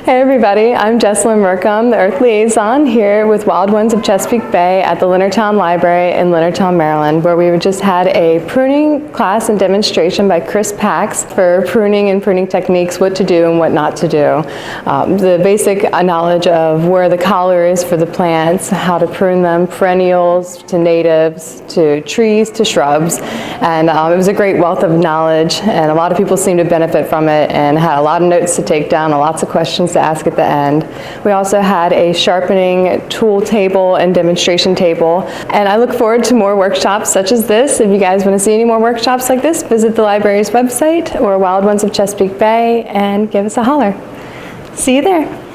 Hey everybody, I'm Jessalyn Mehrkam, the Earth Liaison, here with Wild Ones of Chesapeake Bay at the Leonardtown Library in Leonardtown, Maryland, where we just had a pruning class and demonstration by Chris Pax for pruning and pruning techniques, what to do and what not to do. The basic knowledge of where the collar is for the plants, how to prune them, perennials to natives, to trees to shrubs, and it was a great wealth of knowledge, and a lot of people seemed to benefit from it and had a lot of notes to take down and lots of questions to ask at the end. We also had a sharpening tool table and demonstration table, and I look forward to more workshops such as this. If you guys want to see any more workshops like this, visit the library's website or Wild Ones of Chesapeake Bay and give us a holler. See you there.